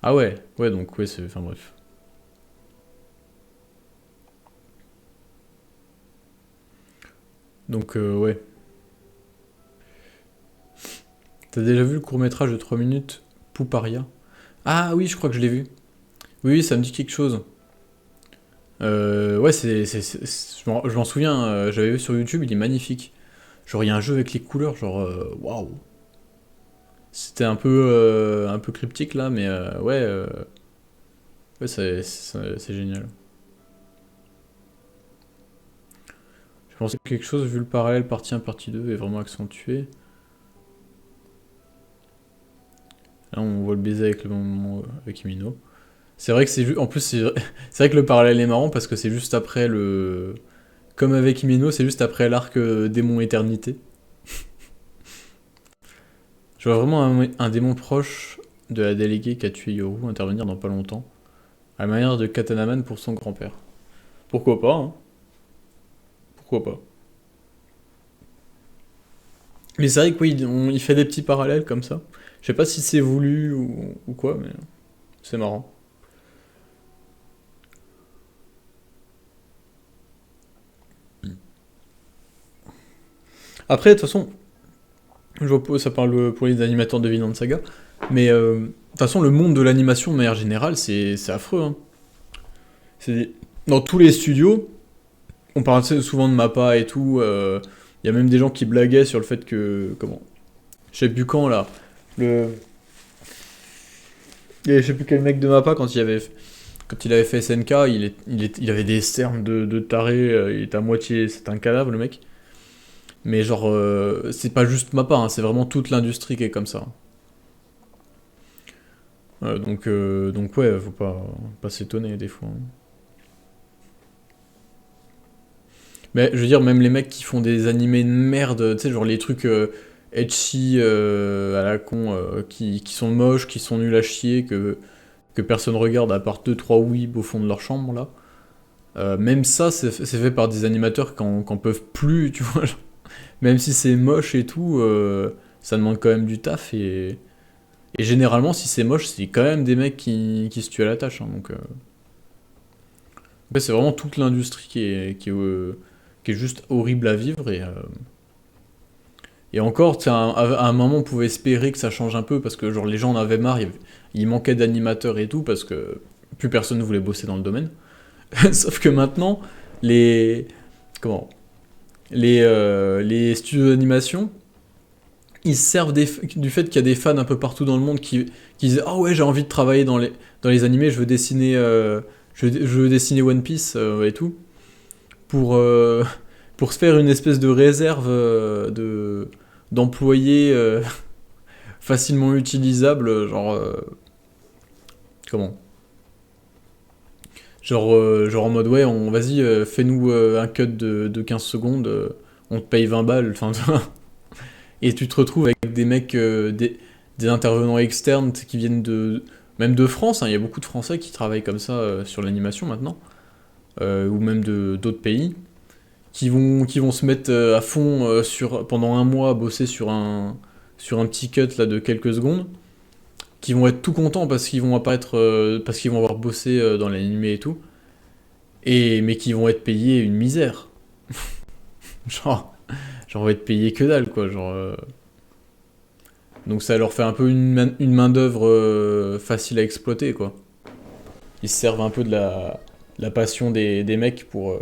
Ah ouais, ouais, donc ouais, c'est... Enfin bref. Donc ouais. T'as déjà vu le court-métrage de 3 minutes, Pouparia? Ah oui, je crois que je l'ai vu. Oui, oui, ça me dit quelque chose. Ouais, je m'en souviens, j'avais vu sur YouTube, il est magnifique. Genre, il y a un jeu avec les couleurs, genre, waouh. C'était un peu cryptique là, mais ouais, ouais c'est génial. Je pensais que quelque chose, vu le parallèle partie 1, partie 2 est vraiment accentué. Là, on voit le baiser avec le moment avec Imino. C'est vrai que en plus, c'est vrai que le parallèle est marrant parce que c'est juste après le. Comme avec Imino, c'est juste après l'arc démon éternité. Je vois vraiment un démon proche de la déléguée qui a tué Yoru intervenir dans pas longtemps, à la manière de Katanaman pour son grand-père. Pourquoi pas, hein? Pourquoi pas. Mais c'est vrai que oui, il fait des petits parallèles comme ça. Je sais pas si c'est voulu ou quoi, mais c'est marrant. Après, de toute façon, je vois pas, ça parle pour les animateurs de Vinland Saga, mais de toute façon, le monde de l'animation de manière générale, c'est affreux, hein. C'est dans tous les studios, on parle souvent de Mappa et tout. Il y a même des gens qui blaguaient sur le fait que comment, je sais plus quand là, le, je sais plus quel mec de Mappa quand il avait fait SNK, il avait des cernes de taré, il était à moitié, c'est un cadavre le mec. Mais genre, c'est pas juste Mappa, hein, c'est vraiment toute l'industrie qui est comme ça. Donc ouais, faut pas s'étonner des fois, hein. Mais je veux dire, même les mecs qui font des animés de merde, tu sais, genre les trucs ecchi à la con, qui sont moches, qui sont nuls à chier, que personne regarde à part deux trois weebs au fond de leur chambre là. Même ça, c'est fait par des animateurs qui en peuvent plus, tu vois. Genre. Même si c'est moche et tout, ça demande quand même du taf et généralement, si c'est moche, c'est quand même des mecs qui se tuent à la tâche, hein, donc, en fait, c'est vraiment toute l'industrie qui est juste horrible à vivre et encore, tu sais, à un moment, on pouvait espérer que ça change un peu parce que genre les gens en avaient marre, il manquait d'animateurs et tout parce que plus personne ne voulait bosser dans le domaine. Sauf que maintenant, les comment les studios d'animation, ils se servent du fait qu'il y a des fans un peu partout dans le monde qui disent ah ouais j'ai envie de travailler dans les animés, je veux dessiner One Piece et tout pour pour se faire une espèce de réserve d'employés facilement utilisables, genre comment genre en mode ouais vas-y fais-nous un cut de 15 secondes, on te paye 20 balles, enfin et tu te retrouves avec des mecs, des intervenants externes qui viennent même de France, hein, il y a beaucoup de Français qui travaillent comme ça sur l'animation maintenant, ou même de d'autres pays, qui vont se mettre à fond pendant un mois à bosser sur un petit cut là, de quelques secondes, qui vont être tout contents parce qu'ils vont apparaître, parce qu'ils vont avoir bossé dans l'animé et tout, mais qui vont être payés une misère. Genre, genre on va être payés que dalle quoi, genre. Donc ça leur fait un peu une main-d'œuvre facile à exploiter, quoi. Ils se servent un peu de la passion des mecs pour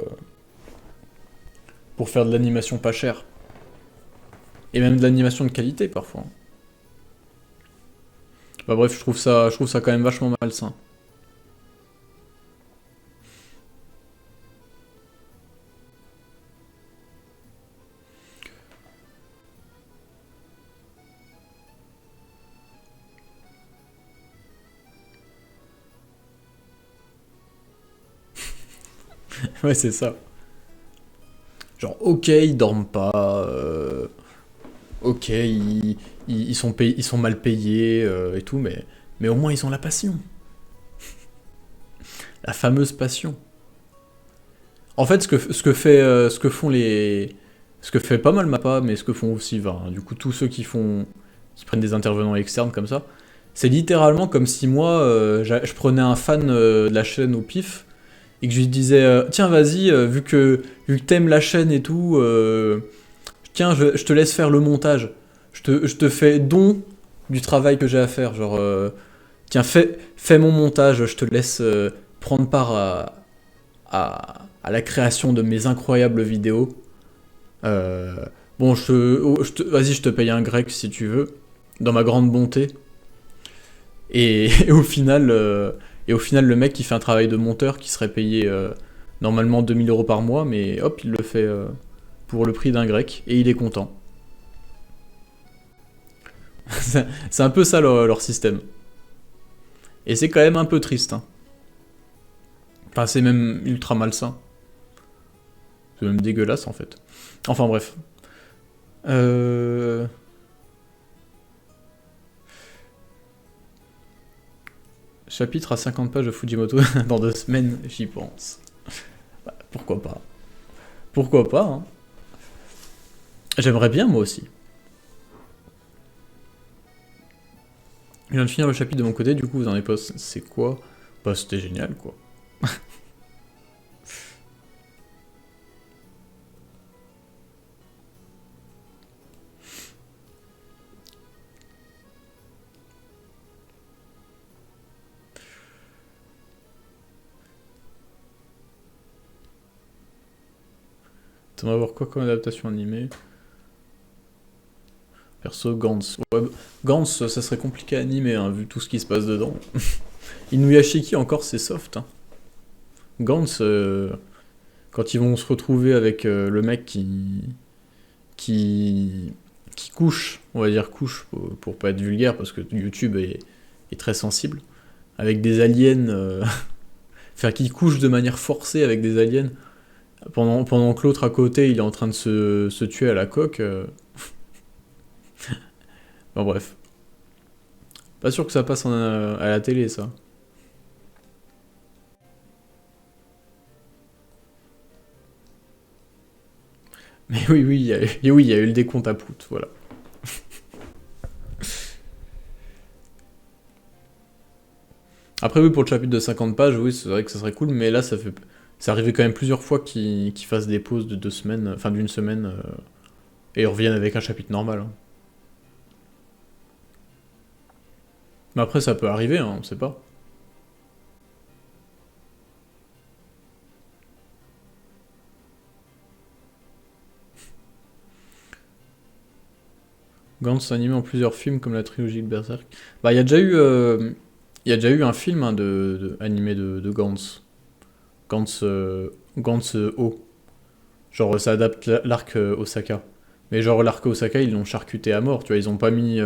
faire de l'animation pas chère. Et même de l'animation de qualité, parfois. Bah bref, je trouve ça quand même vachement malsain. Ouais, c'est ça. Genre, ok, ils dorment pas, ok, ils sont mal payés et tout, mais au moins ils ont la passion. La fameuse passion. En fait, ce que fait pas mal Mappa, mais ce que font aussi, du coup, tous ceux qui prennent des intervenants externes comme ça, C'est littéralement comme si moi, je prenais un fan de la chaîne au pif et que je lui disais tiens, vas-y, vu que t'aimes la chaîne et tout, tiens, je te laisse faire le montage. Je te fais don du travail que j'ai à faire. Genre, tiens, fais mon montage, je te laisse prendre part à la création de mes incroyables vidéos. Euh, bon, vas-y, je te paye un grec si tu veux, dans ma grande bonté. Et, et au final, le mec qui fait un travail de monteur qui serait payé normalement 2000 € par mois, mais hop, il le fait pour le prix d'un grec et il est content. C'est un peu ça leur système. Et c'est quand même un peu triste, hein. Enfin, c'est même ultra malsain. C'est même dégueulasse en fait. Enfin bref. Euh... Chapitre à 50 pages de Fujimoto dans 2 semaines, j'y pense. Bah, pourquoi pas. Pourquoi pas, hein. J'aimerais bien moi aussi. Je viens de finir le chapitre de mon côté, du coup vous en avez pas. C'est quoi? Bah c'était génial quoi. On va voir quoi comme adaptation animée. Perso, Gantz. Ouais, Gantz, ça serait compliqué à animer, hein, vu tout ce qui se passe dedans. Inuyashiki, encore, c'est soft, hein. Gantz, quand ils vont se retrouver avec le mec qui couche, on va dire couche, pour pas être vulgaire, parce que YouTube est très sensible, avec des aliens, enfin, qui couche de manière forcée avec des aliens, pendant que l'autre à côté, il est en train de se tuer à la coque. Bon, bref. Pas sûr que ça passe à la télé, ça. Mais oui, oui, il y a eu le décompte à Prout, voilà. Après, oui, pour le chapitre de 50 pages, oui, c'est vrai que ça serait cool, mais là, ça arrivait quand même plusieurs fois qu'ils fassent des pauses de 2 semaines, enfin d'une semaine, et ils reviennent avec un chapitre normal, hein. Mais après, ça peut arriver, hein, on sait pas. Gantz animé en plusieurs films comme la trilogie de Berserk. Bah, il y a déjà eu un film, hein, animé de Gantz. Gantz O. Genre, ça adapte l'arc Osaka. Mais genre, l'arc Osaka, ils l'ont charcuté à mort, tu vois. Ils ont pas mis.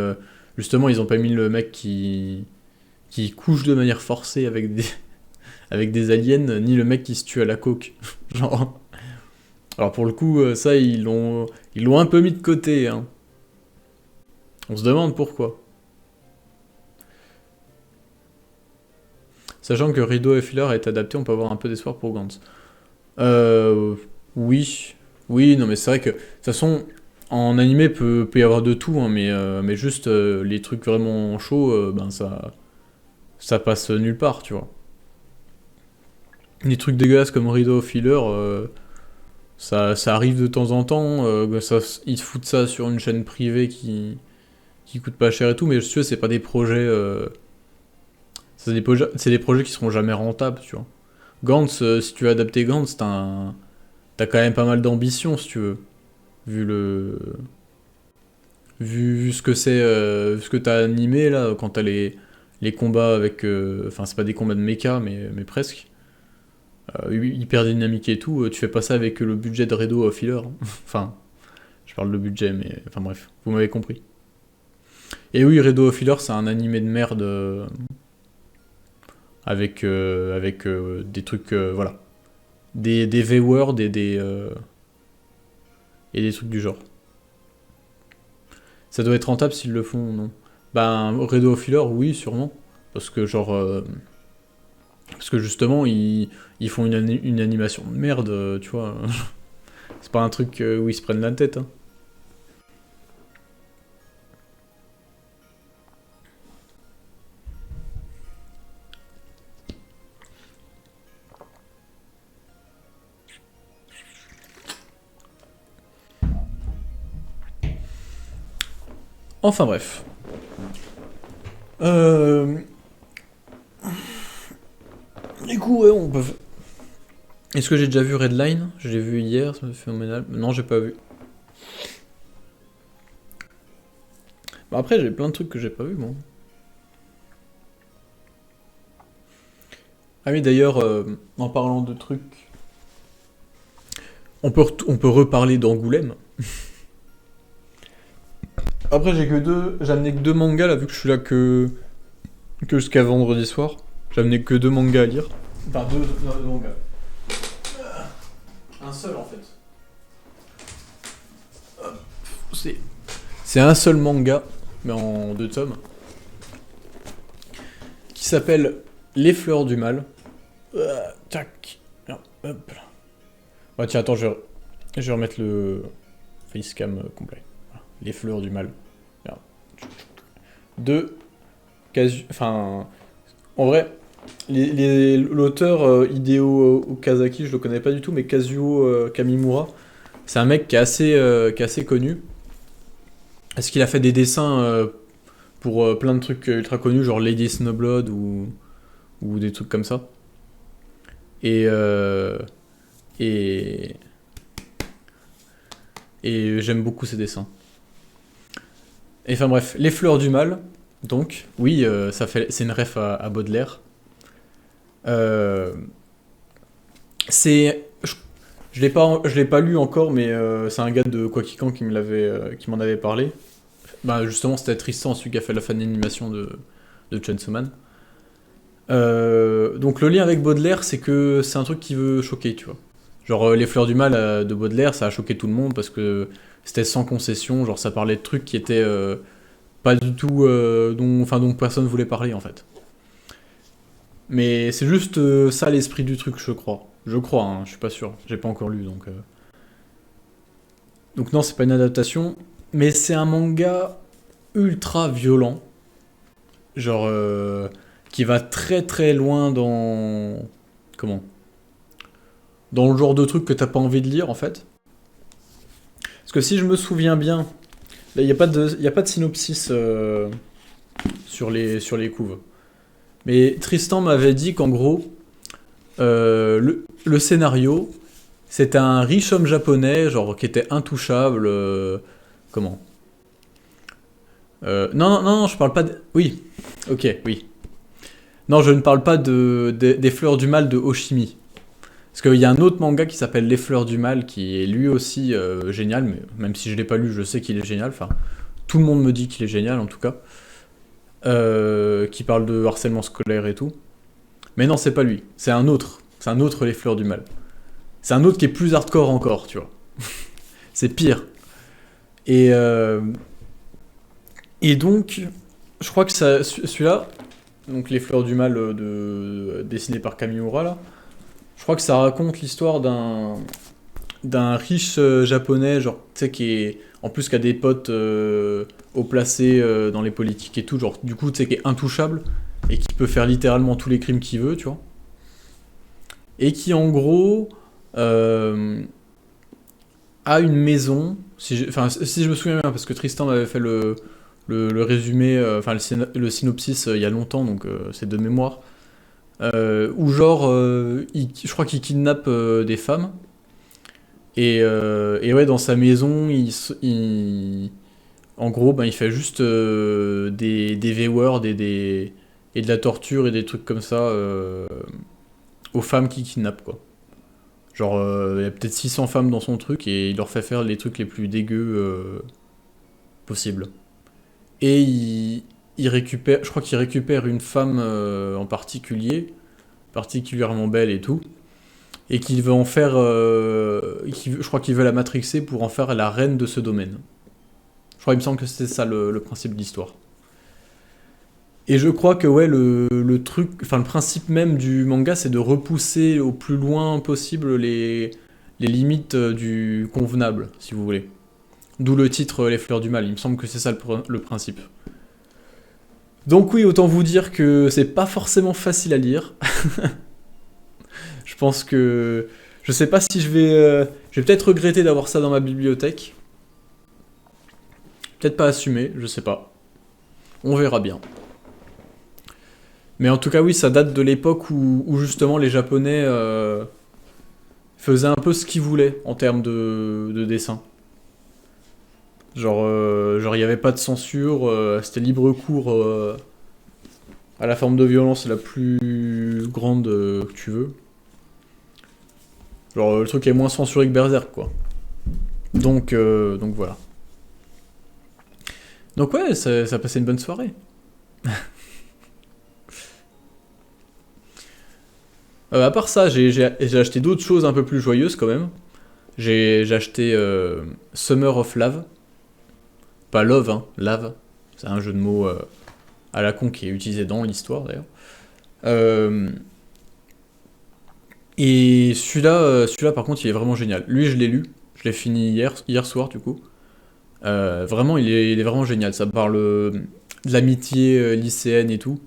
Justement, ils ont pas mis le mec qui couche de manière forcée avec des aliens, ni le mec qui se tue à la coke. Genre. Alors, pour le coup, ça, ils l'ont un peu mis de côté, hein. On se demande pourquoi. Sachant que Rideau et Filler est adapté, on peut avoir un peu d'espoir pour Gantz. Euh, oui, oui, non mais c'est vrai que de toute façon en animé peut y avoir de tout, hein, mais juste les trucs vraiment chauds, ben ça passe nulle part, tu vois. Les trucs dégueulasses comme Rideau Filler, ça arrive de temps en temps, ils te foutent ça sur une chaîne privée qui coûte pas cher et tout, mais je suis sûr c'est pas des projets, c'est des projets qui seront jamais rentables, tu vois. Gantz, si tu veux adapter Gantz, t'as quand même pas mal d'ambition si tu veux, vu le vu ce que c'est, ce que t'as animé là, quand t'as les combats avec, enfin c'est pas des combats de mecha, mais presque, hyper dynamique et tout, tu fais pas ça avec le budget de Redo Filler, hein. Enfin, je parle de budget, mais enfin bref, vous m'avez compris. Et oui, Redo Filler, c'est un animé de merde, avec des trucs, voilà, des V-words et des trucs du genre. Ça doit être rentable s'ils le font, non? Ben, Redo Filler, oui, sûrement. Parce que, genre. Parce que justement, ils font une animation de merde, tu vois. C'est pas un truc où ils se prennent la tête, hein. Enfin bref. Euh... Du coup, ouais, on peut... Est-ce que j'ai déjà vu Redline? Je l'ai vu hier, ça me fait phénoménal. Non, j'ai pas vu. Bah après, j'ai plein de trucs que j'ai pas vu, moi. Ah oui, d'ailleurs, en parlant de trucs, on peut reparler d'Angoulême. Après, j'ai amené que deux mangas là, vu que je suis là que jusqu'à vendredi soir. J'ai amené que deux mangas à lire. Enfin, deux mangas. Un seul en fait. C'est c'est un seul manga, mais en deux tomes, qui s'appelle Les Fleurs du Mal. Tac. Non, hop. Ouais, tiens, attends, je vais remettre le facecam complet. Voilà. Les Fleurs du Mal. Merde. De Enfin, en vrai, l'auteur Hideo Okazaki, je le connais pas du tout, mais Kazuo Kamimura, c'est un mec qui est assez connu. Est-ce qu'il a fait des dessins pour plein de trucs ultra connus, genre Lady Snowblood ou des trucs comme ça. Et, euh, et, et j'aime beaucoup ses dessins. Et enfin bref, Les Fleurs du Mal, donc, oui, c'est une ref à Baudelaire. Euh, je l'ai pas lu encore, mais c'est un gars de Quakikan qui m'en avait parlé. Bah justement, c'était Tristan, celui qui a fait la fan animation de Chainsaw Man. Donc le lien avec Baudelaire, c'est que c'est un truc qui veut choquer, tu vois. Genre Les Fleurs du Mal de Baudelaire, ça a choqué tout le monde parce que c'était sans concession, genre ça parlait de trucs qui étaient pas du tout dont personne voulait parler en fait. Mais c'est juste ça l'esprit du truc, je crois. Je crois, hein, je suis pas sûr. J'ai pas encore lu donc. Donc non, c'est pas une adaptation, mais c'est un manga ultra violent, genre qui va très très loin dans comment? Dans le genre de truc que t'as pas envie de lire en fait. Parce que si je me souviens bien, là il y a pas de synopsis sur les couves. Mais Tristan m'avait dit qu'en gros, le scénario, c'était un riche homme japonais, genre qui était intouchable. Comment non, je parle pas de... Oui, ok, oui. Non, je ne parle pas des Fleurs du Mal de Hoshimi. Parce qu'il y a un autre manga qui s'appelle Les Fleurs du Mal, qui est lui aussi génial, mais même si je l'ai pas lu, je sais qu'il est génial. Enfin, tout le monde me dit qu'il est génial en tout cas. Qui parle de harcèlement scolaire et tout. Mais non, c'est pas lui. C'est un autre. C'est un autre Les Fleurs du Mal. C'est un autre qui est plus hardcore encore, tu vois. C'est pire. Et, euh, et donc, je crois que celui-là, donc Les Fleurs du Mal dessiné par Kamimura, là, je crois que ça raconte l'histoire d'un riche japonais, genre, tu sais, qui est, en plus, qui a des potes haut placés dans les politiques et tout, genre, du coup, tu sais, qui est intouchable et qui peut faire littéralement tous les crimes qu'il veut, tu vois. Et qui, en gros, euh, a une maison, enfin, si je me souviens bien, parce que Tristan m'avait fait le résumé, enfin, le synopsis il y a longtemps, donc c'est de mémoire, où genre, je crois qu'il kidnappe des femmes. Et ouais, dans sa maison, en gros, ben, il fait juste des V-words et de la torture et des trucs comme ça aux femmes qui kidnappent, quoi. Genre, il y a peut-être 600 femmes dans son truc et il leur fait faire les trucs les plus dégueux possibles. Et il récupère, je crois qu'il récupère une femme en particulier, particulièrement belle et tout, et qu'il veut en faire, je crois qu'il veut la matrixer pour en faire la reine de ce domaine. Je crois, il me semble que c'était ça le principe de l'histoire. Et je crois que ouais, le truc, enfin le principe même du manga, c'est de repousser au plus loin possible les limites du convenable, si vous voulez. D'où le titre Les Fleurs du Mal. Il me semble que c'est ça le principe. Donc oui, autant vous dire que c'est pas forcément facile à lire. Je pense que je sais pas si je vais peut-être regretter d'avoir ça dans ma bibliothèque. Peut-être pas assumé, je sais pas. On verra bien. Mais en tout cas, oui, ça date de l'époque où justement les Japonais faisaient un peu ce qu'ils voulaient en termes de dessin. Genre, il n'y avait pas de censure, c'était libre cours à la forme de violence la plus grande que tu veux. Genre, le truc est moins censuré que Berserk, quoi. Donc voilà. Donc ouais, ça a passé une bonne soirée. À part ça, j'ai acheté d'autres choses un peu plus joyeuses quand même. J'ai acheté Summer of Love. Pas Love, hein, Lave. C'est un jeu de mots à la con qui est utilisé dans l'histoire d'ailleurs. Euh, et celui-là par contre il est vraiment génial. Lui je l'ai lu, je l'ai fini hier soir du coup. Vraiment il est vraiment génial. Ça parle de l'amitié lycéenne et tout.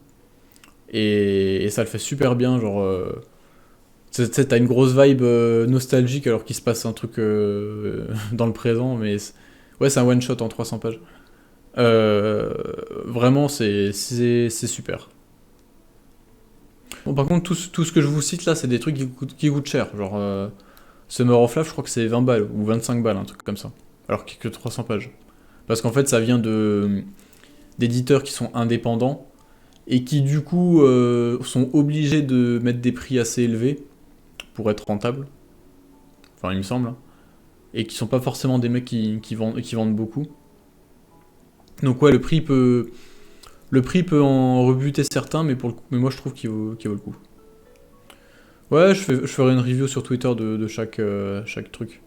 Et ça le fait super bien, genre... tu sais, t'as une grosse vibe nostalgique alors qu'il se passe un truc dans le présent, mais... Ouais, c'est un one-shot en 300 pages. Vraiment, c'est super. Bon, par contre, tout ce que je vous cite là, c'est des trucs qui coûtent cher. Genre, Summer of Love, je crois que c'est 20 balles ou 25 balles, un truc comme ça. Alors qu'il n'y a que 300 pages. Parce qu'en fait, ça vient d'éditeurs qui sont indépendants et qui, du coup, sont obligés de mettre des prix assez élevés pour être rentables. Enfin, il me semble. Hein. Et qui sont pas forcément des mecs qui vendent beaucoup. Donc, ouais, le prix peut en rebuter certains, mais moi je trouve qu'il vaut le coup. Ouais, je ferai une review sur Twitter de chaque truc.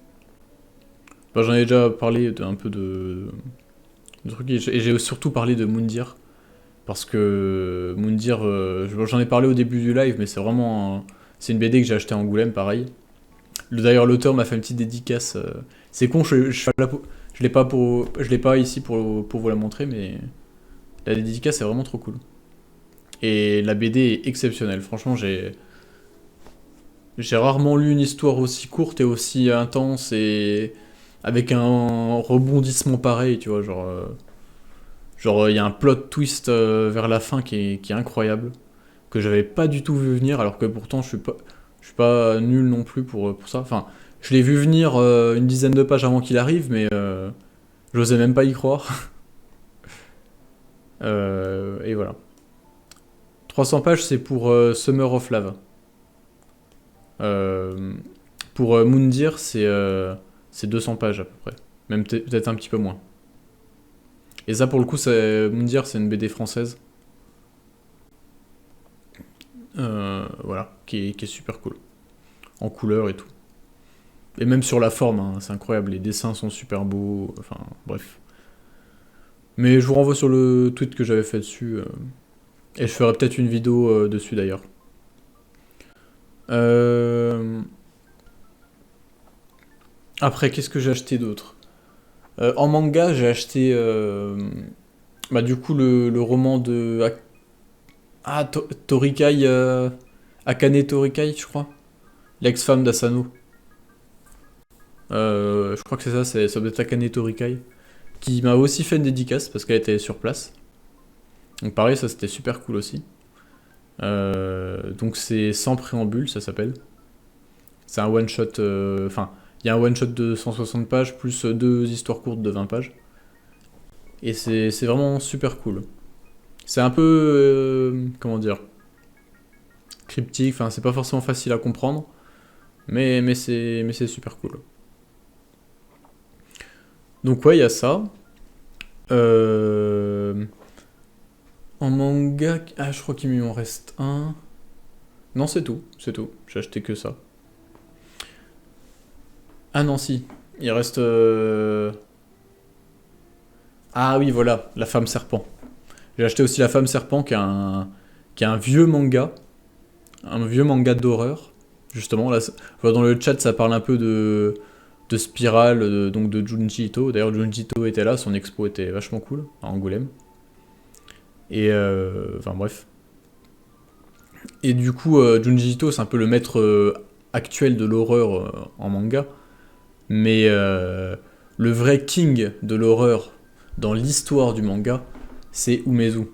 Enfin, j'en ai déjà parlé un peu de trucs, et j'ai surtout parlé de Moundir. Parce que Moundir, j'en ai parlé au début du live, mais c'est une BD que j'ai acheté à Angoulême, pareil. D'ailleurs, l'auteur m'a fait une petite dédicace. C'est con, je l'ai pas ici pour vous la montrer, mais la dédicace est vraiment trop cool. Et la BD est exceptionnelle. Franchement, j'ai rarement lu une histoire aussi courte et aussi intense et avec un rebondissement pareil, tu vois, genre il y a un plot twist vers la fin qui est incroyable, que j'avais pas du tout vu venir, alors que pourtant je suis pas nul non plus pour ça. Enfin, je l'ai vu venir une dizaine de pages avant qu'il arrive, mais j'osais même pas y croire. Et voilà. 300 pages, c'est pour Summer of Love. Euh, pour Moundir, c'est 200 pages à peu près. Même peut-être un petit peu moins. Et ça, pour le coup, Moundir, c'est une BD française. Voilà, qui est super cool. En couleur et tout. Et même sur la forme, hein, c'est incroyable. Les dessins sont super beaux. Enfin, bref. Mais je vous renvoie sur le tweet que j'avais fait dessus. Et je ferai peut-être une vidéo dessus d'ailleurs. Euh, Après, qu'est-ce que j'ai acheté d'autre? En manga, j'ai acheté bah, du coup le roman de Torikai, Akane Torikai, je crois. L'ex-femme d'Asano. Je crois que c'est ça, ça doit être Akane Torikai. Qui m'a aussi fait une dédicace parce qu'elle était sur place. Donc pareil, ça c'était super cool aussi. Donc c'est Sans préambule, ça s'appelle. C'est un one shot. Enfin, il y a un one shot de 160 pages plus deux histoires courtes de 20 pages. Et c'est vraiment super cool. C'est un peu. Comment dire? Cryptique, enfin, c'est pas forcément facile à comprendre. Mais c'est super cool. Donc, ouais, il y a ça. Euh, En manga. Ah, je crois qu'il m'en reste un. Non, c'est tout. C'est tout. J'ai acheté que ça. Ah, non, si. Il reste. Ah, oui, voilà. La femme serpent. J'ai acheté aussi La femme serpent, qui est un vieux manga. Un vieux manga d'horreur. Justement, là, dans le chat, ça parle un peu de Spirale, donc de Junji Ito. D'ailleurs, Junji Ito était là, son expo était vachement cool, à Angoulême. Et enfin bref. Et du coup, Junji Ito, c'est un peu le maître actuel de l'horreur en manga. Mais le vrai king de l'horreur dans l'histoire du manga, c'est Umezu.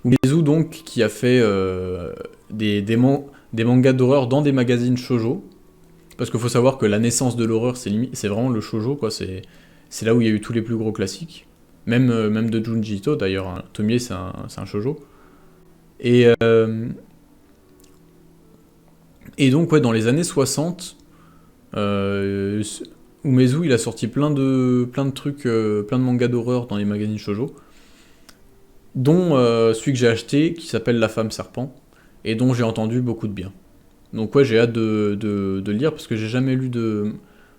Umezu, donc, qui a fait des mangas d'horreur dans des magazines shoujo. Parce qu'il faut savoir que la naissance de l'horreur, c'est vraiment le shoujo, quoi. C'est là où il y a eu tous les plus gros classiques. Même de Junji Ito, d'ailleurs. Hein. Tomie, c'est un shoujo. Et, et donc, ouais, dans les années 60, Umezu, il a sorti plein de trucs, plein de mangas d'horreur dans les magazines shoujo. Dont celui que j'ai acheté, qui s'appelle La Femme Serpent, et dont j'ai entendu beaucoup de bien. Donc ouais, j'ai hâte de le lire, parce que j'ai jamais lu de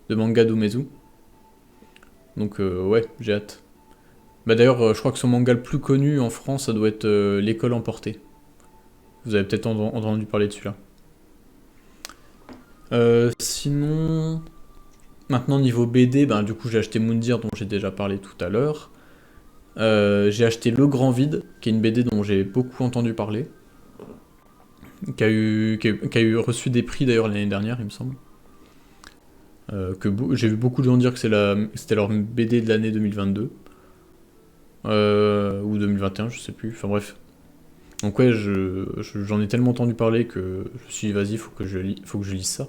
manga d'Umezu. Donc ouais, j'ai hâte. Bah d'ailleurs, je crois que son manga le plus connu en France, ça doit être L'école emportée. Vous avez peut-être entendu parler de celui-là. Sinon, maintenant niveau BD, ben, du coup j'ai acheté Moundir dont j'ai déjà parlé tout à l'heure. J'ai acheté Le Grand Vide, qui est une BD dont j'ai beaucoup entendu parler, qui a eu reçu des prix d'ailleurs l'année dernière, il me semble. J'ai vu beaucoup de gens dire que c'était leur BD de l'année 2022. Ou 2021, je sais plus. Enfin bref. Donc ouais, j'en ai tellement entendu parler que je me suis dit, vas-y, faut que je lise ça.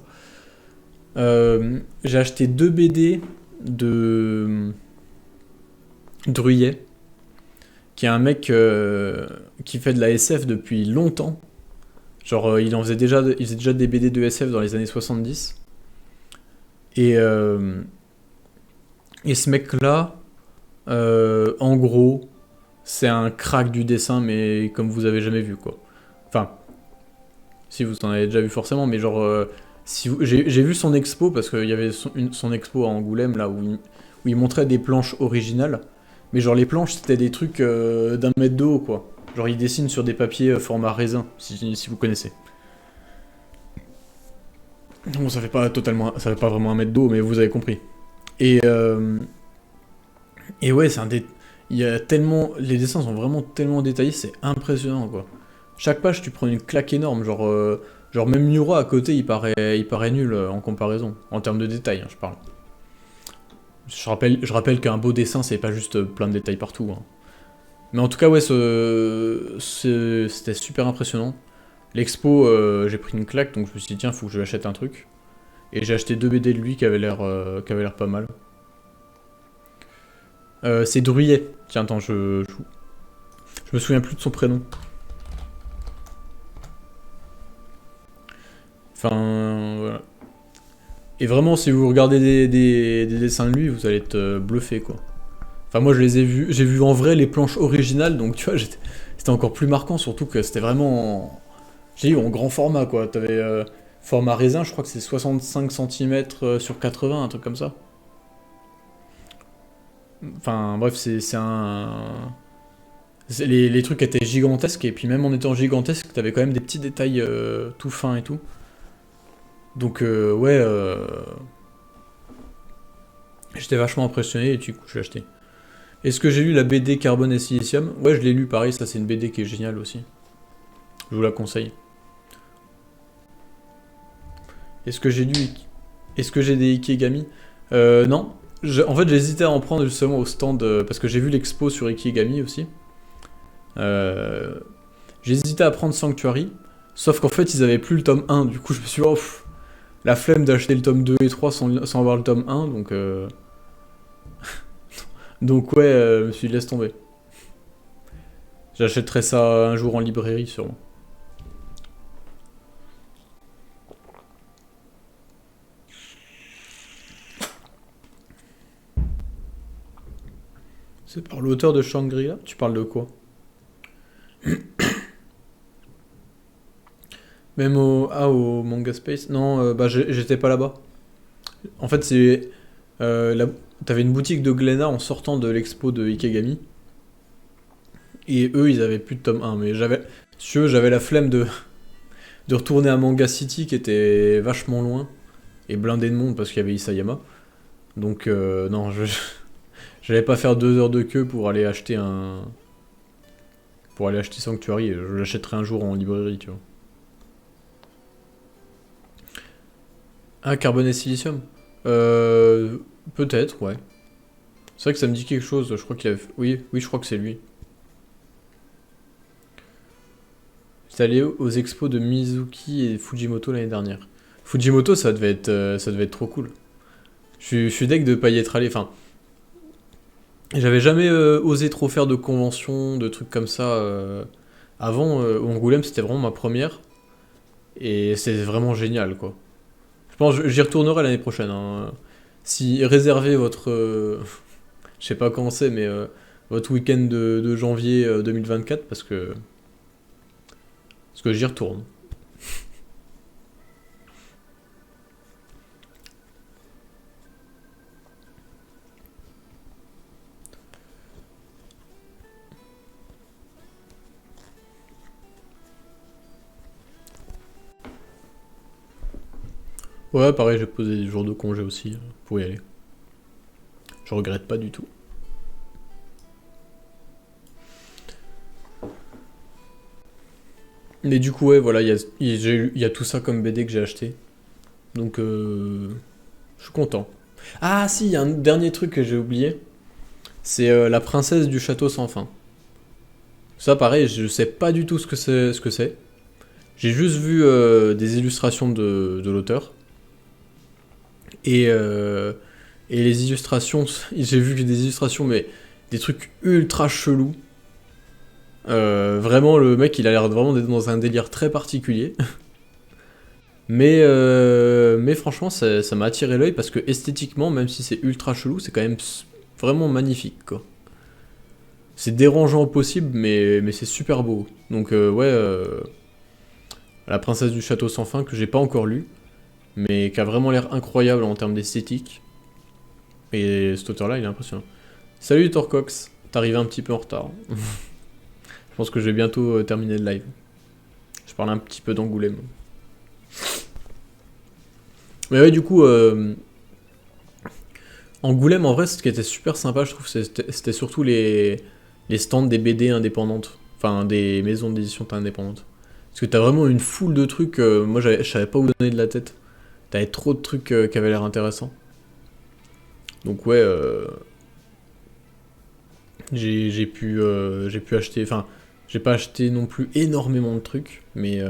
J'ai acheté 2 BD de Druyet, qui est un mec qui fait de la SF depuis longtemps. Genre, il faisait déjà des BD de SF dans les années 70. Et, et ce mec-là, en gros, c'est un crack du dessin, mais comme vous avez jamais vu, quoi. Enfin, si vous en avez déjà vu forcément, mais genre, j'ai vu son expo, parce qu'il y avait son expo à Angoulême, là, où il montrait des planches originales. Mais genre, les planches, c'était des trucs d'1 mètre de haut, quoi. Genre, il dessine sur des papiers format raisin, si vous connaissez. Bon, ça fait pas vraiment 1 mètre d'eau, mais vous avez compris. Et, et ouais, il y a tellement, les dessins sont vraiment tellement détaillés, c'est impressionnant, quoi. Chaque page, tu prends une claque énorme, genre même Miura à côté, il paraît nul en comparaison, en termes de détails, hein, je parle. Je rappelle qu'un beau dessin, c'est pas juste plein de détails partout. Hein. Mais en tout cas, ouais, c'était super impressionnant. L'expo, j'ai pris une claque, donc je me suis dit, tiens, faut que je lui achète un truc. Et j'ai acheté 2 BD de lui qui avaient l'air pas mal. C'est Druyet. Tiens, attends, je me souviens plus de son prénom. Enfin, voilà. Et vraiment, si vous regardez des dessins de lui, vous allez être bluffé, quoi. Enfin, moi, je les ai vus. J'ai vu en vrai les planches originales, donc tu vois, c'était encore plus marquant, surtout que c'était vraiment. J'ai eu en grand format, quoi. T'avais format raisin, je crois que c'est 65 cm sur 80, un truc comme ça. Enfin, bref, c'est un. Les trucs étaient gigantesques, et puis même en étant gigantesques, t'avais quand même des petits détails tout fins et tout. Donc, ouais, j'étais vachement impressionné, et du coup, je l'ai acheté. Est-ce que j'ai lu la BD Carbone et Silicium? Ouais, je l'ai lu, pareil, ça c'est une BD qui est géniale aussi. Je vous la conseille. Est-ce que j'ai lu... Est-ce que j'ai des Ikegami? Non. En fait, j'hésitais à en prendre justement au stand, parce que j'ai vu l'expo sur Ikegami aussi. Euh, J'hésitais à prendre Sanctuary, sauf qu'en fait, ils avaient plus le tome 1, du coup, je me suis dit, oh, la flemme d'acheter le tome 2 et 3 sans avoir le tome 1, donc ouais, je me suis dit, laisse tomber. J'achèterai ça un jour en librairie, sûrement. C'est par l'auteur de Shangri-La? Tu parles de quoi? Même au Manga Space? Non, bah j'étais pas là-bas. En fait, euh, la- t'avais une boutique de Glénat en sortant de l'expo de Ikegami. Et eux, ils avaient plus de tome 1. Mais si tu veux, j'avais la flemme de retourner à Manga City qui était vachement loin et blindé de monde parce qu'il y avait Isayama. Donc, non, j'allais pas faire 2 heures de queue pour aller acheter Sanctuary. Je l'achèterai un jour en librairie, tu vois. Ah, Carbone et Silicium? Euh, Peut-être, ouais. C'est vrai que ça me dit quelque chose, je crois qu'il avait... Oui, oui, je crois que c'est lui. J'étais allé aux expos de Mizuki et Fujimoto l'année dernière. Fujimoto, ça devait être trop cool. Je suis deg de pas y être allé. Enfin, j'avais jamais osé trop faire de conventions, de trucs comme ça. Avant, Angoulême, c'était vraiment ma première. Et c'est vraiment génial, quoi. Je pense que j'y retournerai l'année prochaine, hein. Si réservez votre... je sais pas quand c'est, mais votre week-end de janvier 2024, parce que j'y retourne. Ouais, pareil, j'ai posé des jours de congé aussi pour y aller. Je regrette pas du tout. Mais du coup, ouais, voilà, il y a tout ça comme BD que j'ai acheté. Donc, je suis content. Ah, si, il y a un dernier truc que j'ai oublié. C'est La princesse du château sans fin. Ça, pareil, je sais pas du tout ce que c'est. J'ai juste vu des illustrations de l'auteur. Et, euh, et les illustrations, j'ai vu que des illustrations, mais des trucs ultra chelous. Vraiment, le mec, il a l'air vraiment d'être dans un délire très particulier. Mais franchement, ça m'a attiré l'œil parce que esthétiquement, même si c'est ultra chelou, c'est quand même vraiment magnifique, quoi. C'est dérangeant au possible, mais c'est super beau. Donc, ouais, La princesse du château sans fin, que j'ai pas encore lu, mais qui a vraiment l'air incroyable en termes d'esthétique. Et cet auteur-là, il est impressionnant. Salut Torcox, t'arrives un petit peu en retard. Je pense que je vais bientôt terminer le live. Je parle un petit peu d'Angoulême. Mais ouais, du coup, Angoulême, en vrai, ce qui était super sympa, je trouve, c'était surtout les stands des BD indépendantes. Enfin, des maisons d'édition indépendantes. Parce que t'as vraiment une foule de trucs, moi je savais pas où donner de la tête. T'avais trop de trucs qui avaient l'air intéressants. Donc ouais, j'ai pu acheter, enfin, j'ai pas acheté non plus énormément de trucs, mais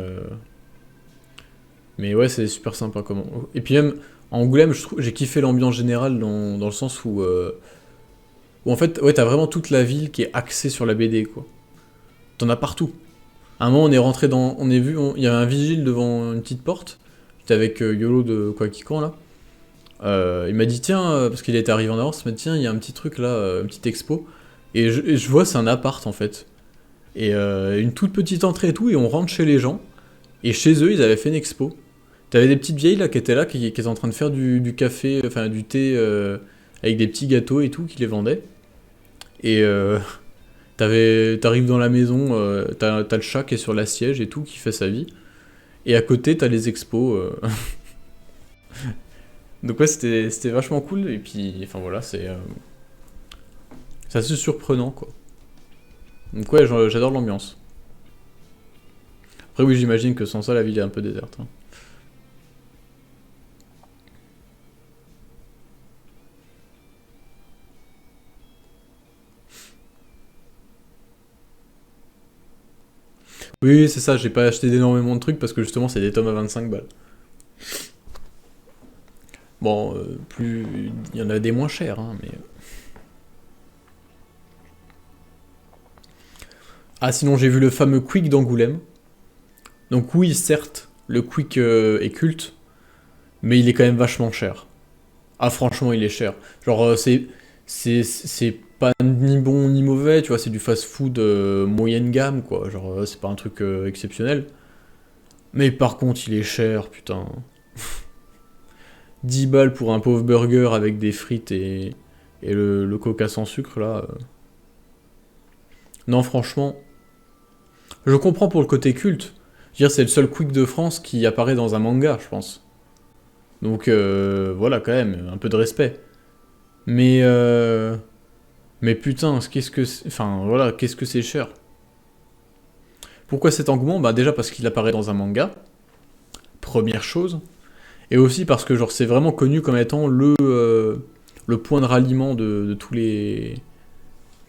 ouais, c'est super sympa comment. Et puis même, à Angoulême, j'ai kiffé l'ambiance générale dans le sens où en fait, ouais, t'as vraiment toute la ville qui est axée sur la BD, quoi. T'en as partout. À un moment, on est rentré dans, on est vu, il y avait un vigile devant une petite porte. J'étais avec YOLO de quoi qui quand là. Il m'a dit tiens, parce qu'il était arrivé en avance, il m'a dit tiens, il y a un petit truc là, une petite expo. Et je vois, c'est un appart en fait. Et une toute petite entrée et tout, et on rentre chez les gens. Et chez eux, ils avaient fait une expo. T'avais des petites vieilles là qui étaient là, qui étaient en train de faire du café, enfin du thé avec des petits gâteaux et tout, qui les vendaient. Et t'arrives dans la maison, t'as le chat qui est sur la siège et tout, qui fait sa vie. Et à côté, t'as les expos. Donc ouais, c'était vachement cool. Et puis, enfin voilà, c'est assez surprenant quoi. Donc ouais, j'adore l'ambiance. Après oui, j'imagine que sans ça, la ville est un peu déserte, hein. Oui, c'est ça, j'ai pas acheté d'énormément de trucs parce que justement, c'est des tomes à 25 balles. Bon, plus... Il y en a des moins chers, hein, mais... Ah, sinon, j'ai vu le fameux Quick d'Angoulême. Donc oui, certes, le Quick est culte, mais il est quand même vachement cher. Ah, franchement, il est cher. Genre, c'est pas ni bon ni mauvais, tu vois, c'est du fast-food moyenne gamme, quoi. Genre, c'est pas un truc exceptionnel. Mais par contre, il est cher, putain. 10 balles pour un pauvre burger avec des frites et le coca sans sucre, là. Non, franchement, je comprends pour le côté culte. Je veux dire, c'est le seul Quick de France qui apparaît dans un manga, je pense. Donc, voilà, quand même, un peu de respect. Mais, mais putain, qu'est-ce que enfin, voilà, qu'est-ce que c'est cher. Pourquoi cet engouement? Bah, déjà parce qu'il apparaît dans un manga, première chose. Et aussi parce que, genre, c'est vraiment connu comme étant le le point de ralliement de tous les...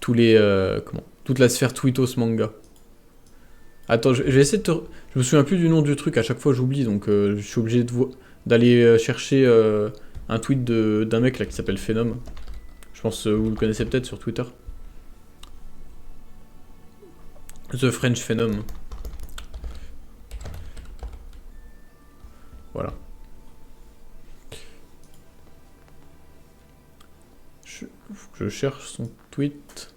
toute la sphère tweetos manga. Attends, je vais essayer de te... Je me souviens plus du nom du truc, à chaque fois j'oublie, donc je suis obligé d'aller chercher un tweet d'un mec là qui s'appelle Phenom. Je pense que vous le connaissez peut-être sur Twitter. The French Phenom. Voilà. Je cherche son tweet.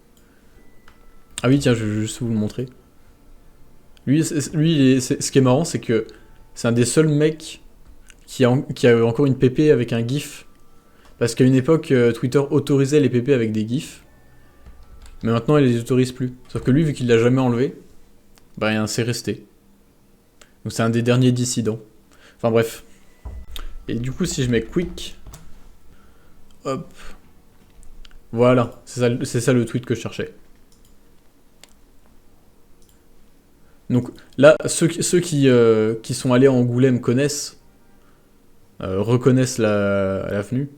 Ah oui, tiens, je vais juste vous le montrer. Lui ce qui est marrant, c'est que c'est un des seuls mecs qui a encore une PP avec un GIF. Parce qu'à une époque, Twitter autorisait les PP avec des GIFs. Mais maintenant, il les autorise plus. Sauf que lui, vu qu'il l'a jamais enlevé, bah, c'est resté. Donc c'est un des derniers dissidents. Enfin bref. Et du coup, si je mets quick, hop, voilà, c'est ça le tweet que je cherchais. Donc là, ceux qui sont allés à Angoulême connaissent, reconnaissent l'avenue.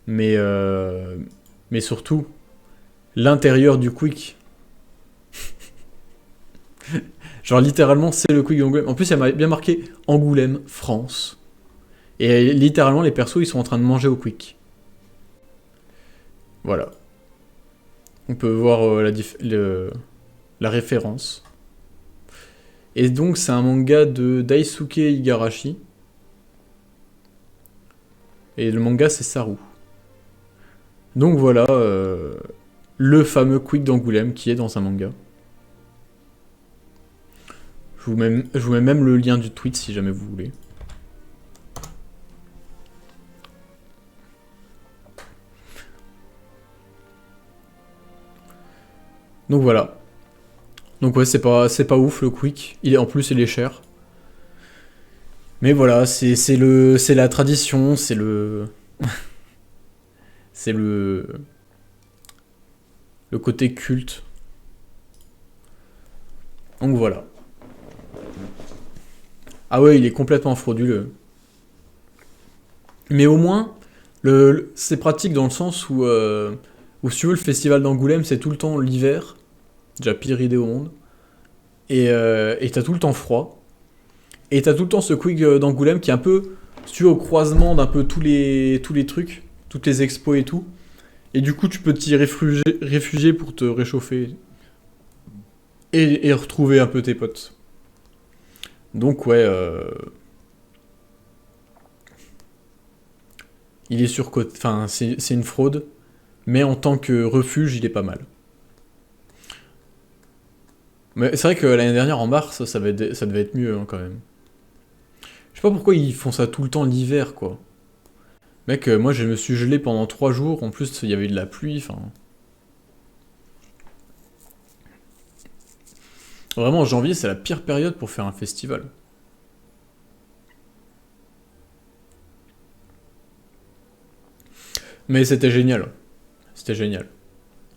Mais surtout, l'intérieur du Quick. Genre littéralement, c'est le Quick d'Angoulême. En plus, il y a bien marqué Angoulême, France. Et littéralement, les persos, ils sont en train de manger au Quick. Voilà. On peut voir la référence. Et donc, c'est un manga de Daisuke Igarashi. Et le manga, c'est Saru. Donc voilà, le fameux Quick d'Angoulême qui est dans un manga. Je vous mets même le lien du tweet si jamais vous voulez. Donc voilà. Donc ouais, c'est pas ouf le Quick. En plus, il est cher. Mais voilà, c'est la tradition, c'est le côté culte. Donc voilà. Ah ouais, il est complètement frauduleux. Mais au moins, c'est pratique dans le sens où si tu veux, le festival d'Angoulême, c'est tout le temps l'hiver. Déjà pire idée au monde. Et t'as tout le temps froid. Et t'as tout le temps ce Quick d'Angoulême qui est un peu, si tu veux, au croisement d'un peu tous les trucs, toutes les expos et tout. Et du coup, tu peux t'y réfugier pour te réchauffer. Et retrouver un peu tes potes. Donc ouais, il est surcoté. Enfin, c'est une fraude. Mais en tant que refuge, il est pas mal. Mais c'est vrai que l'année dernière, en mars, ça devait être mieux hein, quand même. Je sais pas pourquoi ils font ça tout le temps l'hiver, quoi. Mec, moi je me suis gelé pendant 3 jours, en plus il y avait de la pluie, enfin... Vraiment, janvier, c'est la pire période pour faire un festival. Mais c'était génial. C'était génial.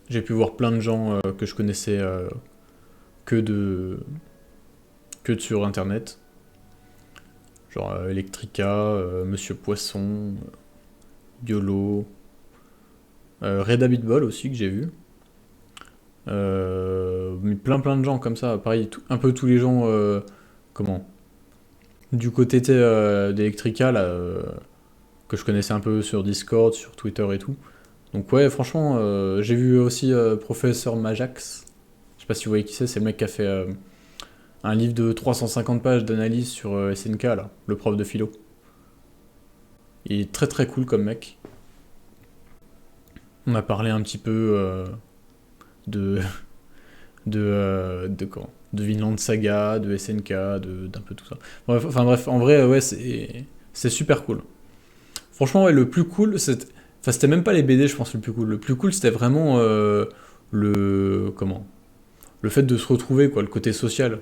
J'ai pu voir plein de gens que je connaissais que de sur internet. Genre Electrica, Monsieur Poisson, Diolo, Red Habit Ball aussi que j'ai vu. Mais plein de gens comme ça, pareil, un peu tous les gens, du côté d'Electrica, là, que je connaissais un peu sur Discord, sur Twitter et tout. Donc ouais, franchement, j'ai vu aussi Professeur Majax. Je sais pas si vous voyez qui c'est le mec qui a fait un livre de 350 pages d'analyse sur SNK, là, le prof de philo. Il est très cool comme mec. On a parlé un petit peu de de Vinland Saga, de SNK, d'un peu tout ça. Bref, enfin bref, en vrai, ouais, c'est super cool. Franchement, ouais, le plus cool, c'était même pas les BD, je pense, le plus cool. Le plus cool, c'était vraiment le fait de se retrouver, quoi, le côté social.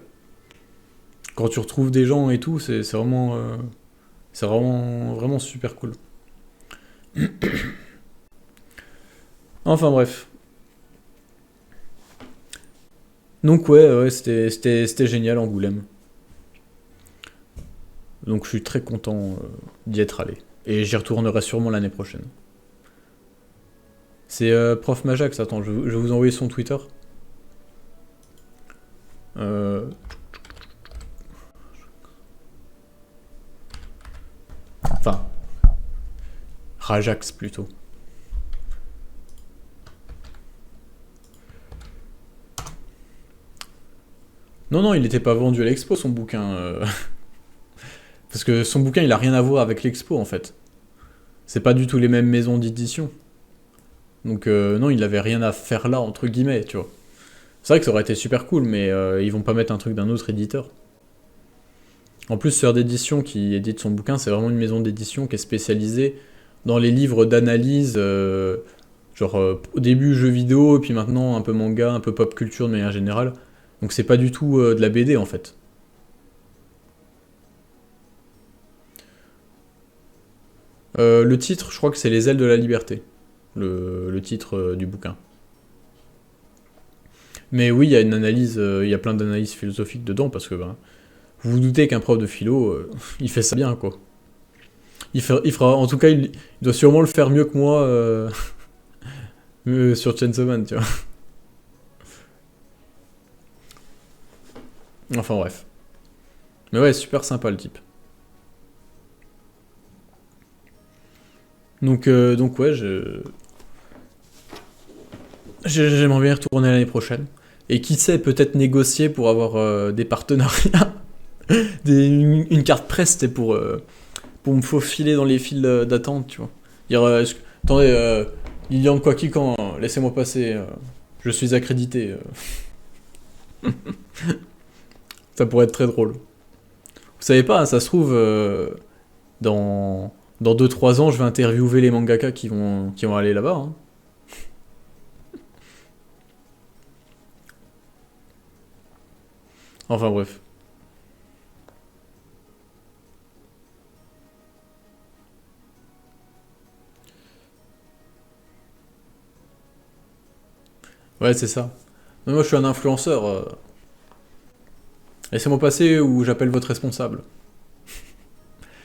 Quand tu retrouves des gens et tout, c'est vraiment super cool. Enfin bref. Donc ouais, c'était génial Angoulême. Donc je suis très content d'y être allé. Et j'y retournerai sûrement l'année prochaine. C'est Prof Majax, attends, je vais vous envoyer son Twitter. Euh, Enfin, Rajax plutôt. Non, non, il n'était pas vendu à l'expo son bouquin. Parce que son bouquin, il a rien à voir avec l'expo en fait. C'est pas du tout les mêmes maisons d'édition. Donc non, il avait rien à faire là, entre guillemets, tu vois. C'est vrai que ça aurait été super cool, mais ils vont pas mettre un truc d'un autre éditeur. En plus, Sœur d'édition qui édite son bouquin, c'est vraiment une maison d'édition qui est spécialisée dans les livres d'analyse, genre au début jeux vidéo, et puis maintenant un peu manga, un peu pop culture de manière générale. Donc c'est pas du tout de la BD en fait. Le titre, je crois que c'est Les ailes de la liberté, le titre du bouquin. Mais oui, il y a une analyse, il y a plein d'analyses philosophiques dedans, parce que ben, vous vous doutez qu'un prof de philo, il fait ça bien, quoi. En tout cas, il doit sûrement le faire mieux que moi sur Chainsaw Man, tu vois. Enfin bref. Mais ouais, super sympa le type. Donc ouais, j'aimerais bien y retourner l'année prochaine. Et qui sait, peut-être négocier pour avoir des partenariats, une carte presse, c'était pour me faufiler dans les files d'attente, tu vois. Dire, attendez, Lilian Quakican, laissez-moi passer, je suis accrédité. Ça pourrait être très drôle. Vous savez pas, ça se trouve, dans, dans 2-3 ans, je vais interviewer les mangaka qui vont aller là-bas, hein. Enfin bref. Ouais, c'est ça. Mais moi, je suis un influenceur. Laissez-moi passer ou j'appelle votre responsable.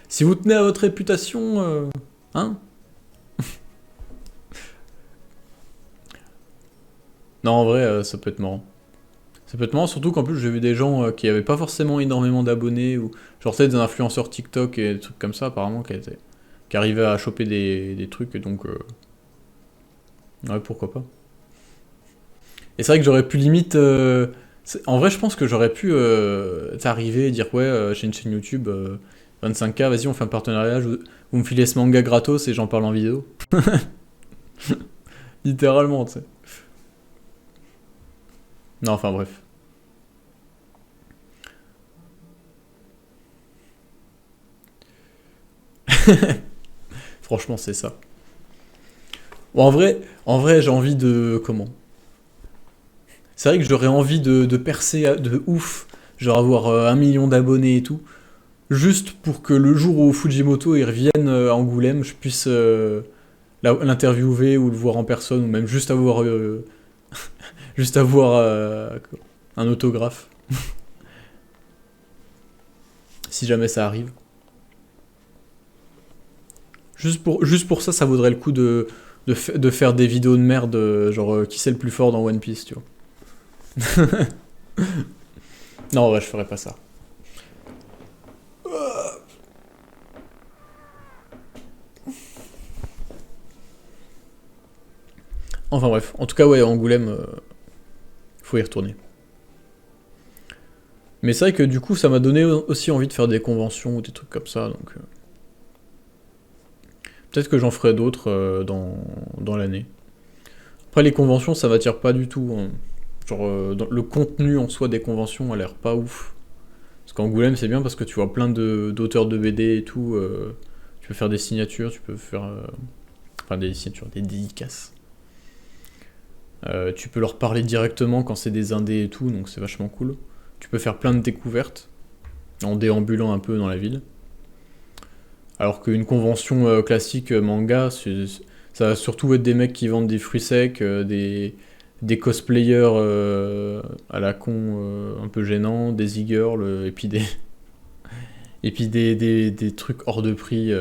Si vous tenez à votre réputation, hein. Non, en vrai, ça peut être marrant. Ça peut être marrant, surtout qu'en plus, j'ai vu des gens qui avaient pas forcément énormément d'abonnés, ou genre, tu sais, des influenceurs TikTok et des trucs comme ça, apparemment, qui arrivaient à choper des trucs, et donc, ouais, pourquoi pas. Et c'est vrai que j'aurais pu limite. En vrai, je pense que j'aurais pu t'arriver et dire ouais, j'ai une chaîne YouTube, 25K, vas-y, on fait un partenariat, vous me filez ce manga gratos et j'en parle en vidéo. Littéralement, tu sais. Non, enfin bref. Franchement, c'est ça. Bon, en vrai, j'ai envie de. Comment? C'est vrai que j'aurais envie de percer de ouf, genre avoir 1 million d'abonnés et tout, juste pour que le jour où Fujimoto il revienne à Angoulême, je puisse l'interviewer ou le voir en personne, ou même juste avoir un autographe, si jamais ça arrive. Juste pour ça, ça vaudrait le coup de faire des vidéos de merde, genre qui c'est le plus fort dans One Piece, tu vois. Non, ouais, je ferais pas ça. Enfin bref, en tout cas, ouais, Angoulême, faut y retourner. Mais c'est vrai que du coup, ça m'a donné aussi envie de faire des conventions ou des trucs comme ça, donc peut-être que j'en ferai d'autres dans l'année. Après, les conventions, ça m'attire pas du tout, hein. Genre, le contenu en soi des conventions a l'air pas ouf. Parce qu'Angoulême, c'est bien parce que tu vois plein d'auteurs de BD et tout. Tu peux faire des signatures, tu peux faire. Enfin, des signatures, des dédicaces. Tu peux leur parler directement quand c'est des indés et tout, donc c'est vachement cool. Tu peux faire plein de découvertes en déambulant un peu dans la ville. Alors qu'une convention classique manga, ça va surtout être des mecs qui vendent des fruits secs, des cosplayers à la con un peu gênants, des e-girls, et puis des trucs hors de prix.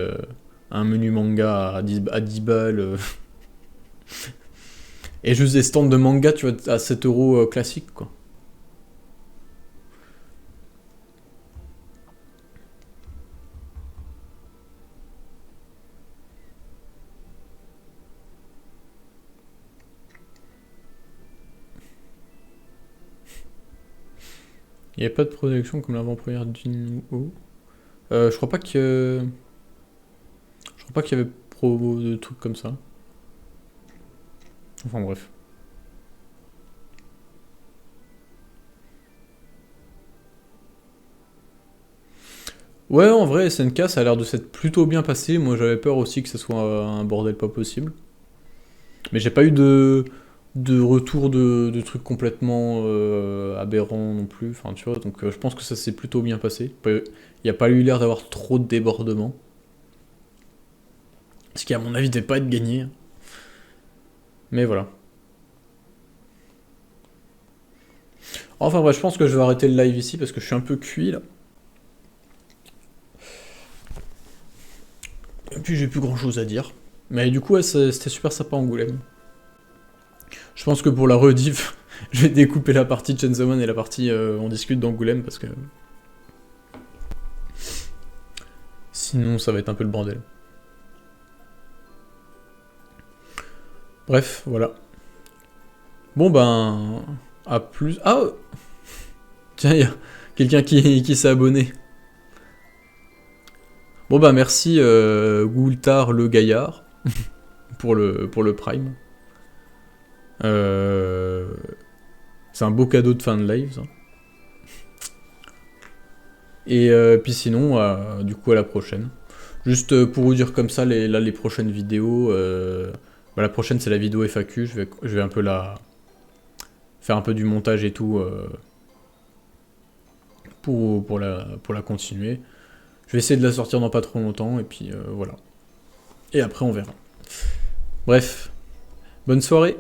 un menu manga à 10 balles. Et juste des stands de manga, tu vois, à 7 euros classique, quoi. Il n'y a pas de production comme l'avant-première d'Inouo. Je crois pas que. Je crois pas qu'il y avait promo de trucs comme ça. Enfin bref. Ouais, en vrai, SNK, ça a l'air de s'être plutôt bien passé. Moi, j'avais peur aussi que ça soit un bordel pas possible. Mais j'ai pas eu de retour de trucs complètement aberrants non plus. Enfin, tu vois, donc je pense que ça s'est plutôt bien passé. Il n'y a pas eu l'air d'avoir trop de débordements. Ce qui, à mon avis, devait pas être gagné. Mais voilà. Enfin bref, je pense que je vais arrêter le live ici parce que je suis un peu cuit là. Et puis j'ai plus grand chose à dire. Mais du coup, ouais, c'était super sympa Angoulême. Je pense que pour la rediff, je vais découper la partie de Chainsaw Man et la partie on discute d'Angoulême parce que sinon ça va être un peu le bordel. Bref, voilà. Bon ben, à plus. Ah, tiens, il y a quelqu'un qui s'est abonné. Bon bah merci Goultar le Gaillard pour le Prime. C'est un beau cadeau de fin de live ça. Et puis sinon, du coup à la prochaine. Juste pour vous dire comme ça, les prochaines vidéos. Bah, la prochaine c'est la vidéo FAQ, je vais un peu faire un peu du montage et tout pour la continuer. Je vais essayer de la sortir dans pas trop longtemps et puis voilà. Et après on verra. Bref, bonne soirée.